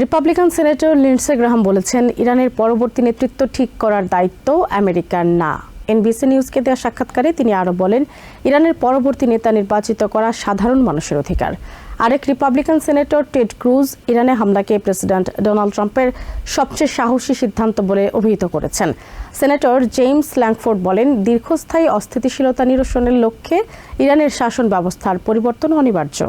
Republican senator Lindsey Graham বলেছেন, ইরানের পরবর্তী নেতৃত্ব ঠিক করার দায়িত্ব আমেরিকার না। এনবিসি নিউজকে দেওয়া সাক্ষাৎকারে তিনি আরও বলেন, ইরানের পরবর্তী নেতা নির্বাচিত করা সাধারণ মানুষের অধিকার। আরেক রিপাবলিকান সিনেটর টেড ক্রুজ ইরানে হামলাকে প্রেসিডেন্ট ডোনাল্ড ট্রাম্পের সবচেয়ে সাহসী সিদ্ধান্ত বলে অভিহিত করেছেন। সেনেটর জেমস ল্যাংফোর্ড বলেন, দীর্ঘস্থায়ী অস্থিতিশীলতা নিরসনের লক্ষ্যে ইরানের শাসন ব্যবস্থার পরিবর্তন অনিবার্য।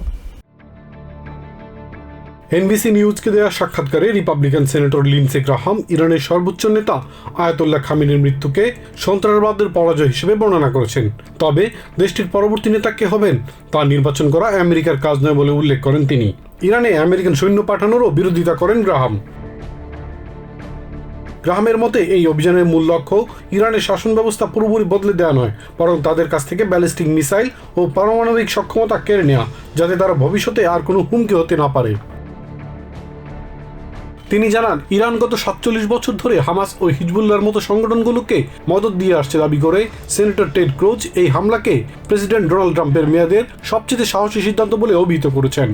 এনবিসি নিউজকে দেওয়া সাক্ষাৎকারে রিপাবলিকান সেনেটর লিন্ডসে গ্রাহাম ইরানের সর্বোচ্চ নেতা আয়াতুল্লাহ খামেনির মৃত্যুকে সন্ত্রাসবাদের পরাজয় হিসেবে বর্ণনা করেছেন। তবে দেশটির পরবর্তী নেতা কে হবেন তা নির্বাচন করা আমেরিকার কাজ নয় বলে উল্লেখ করেন তিনি। ইরানে আমেরিকান সৈন্য পাঠানোরও বিরোধিতা করেন গ্রাহামের মতে এই অভিযানের মূল লক্ষ্য ইরানের শাসন ব্যবস্থা পুরোপুরি বদলে দেওয়া নয়, বরং তাদের কাছ থেকে ব্যালিস্টিক মিসাইল ও পারমাণবিক সক্ষমতা কেড়ে নেওয়া, যাতে তারা ভবিষ্যতে আর কোনো হুমকি হতে না পারে। তিনি জানান, ইরান গত ৪৭ বছর ধরে হামাস ও হিজবুল্লাহর মতো সংগঠনগুলোকে মদত দিয়ে আসছে দাবি করে সেনেটর টেড ক্রুজ এই হামলাকে প্রেসিডেন্ট ডোনাল্ড ট্রাম্পের মেয়াদের সবচেয়ে সাহসী সিদ্ধান্ত বলে অভিহিত করেছেন।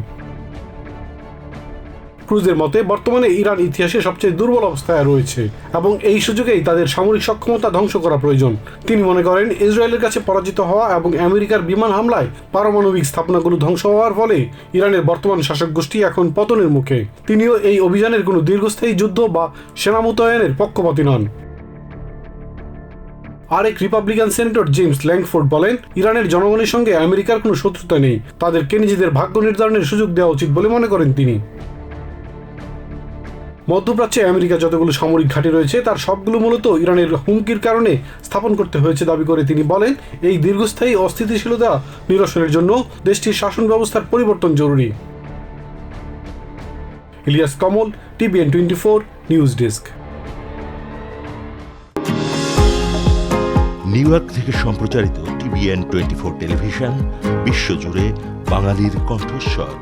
ক্রুজের মতে, বর্তমানে ইরান ইতিহাসে সবচেয়ে দুর্বল অবস্থায় রয়েছে এবং এই সুযোগেই তাদের সামরিক সক্ষমতা ধ্বংস করা প্রয়োজন। তিনি মনে করেন, ইসরায়েলের কাছে পরাজিত হওয়া এবং আমেরিকার বিমান হামলায় পারমাণবিক স্থাপনাগুলো ধ্বংস হওয়ার ফলে ইরানের বর্তমান শাসক গোষ্ঠী এখন পতনের মুখে। তিনিও এই অভিযানের কোনো দীর্ঘস্থায়ী যুদ্ধ বা সেনা মোতায়েনের পক্ষপাতী নন। আরেক রিপাবলিকান সেনেটর জেমস ল্যাংফোর্ড বলেন, ইরানের জনগণের সঙ্গে আমেরিকার কোনো শত্রুতা নেই, তাদেরকে নিজেদের ভাগ্য নির্ধারণের সুযোগ দেওয়া উচিত বলে মনে করেন তিনি। মধ্যপ্রাচ্যে আমেরিকা যতগুলো সামরিক ঘাঁটি রয়েছে তার সবগুলো মূলত ইরানের হুমকির কারণে স্থাপন করতে হয়েছে দাবি করে তিনি বলেন, এই দীর্ঘস্থায়ী অস্থিতিশীলতা নিরসনের জন্য দেশটির শাসন ব্যবস্থার পরিবর্তন জরুরি। ইলিয়াস কমল, TVN 24 news desk. New York থেকে সম্প্রচারিত TVN 24 টেলিভিশন বিশ্বজুড়ে বাঙালির কণ্ঠস্বর।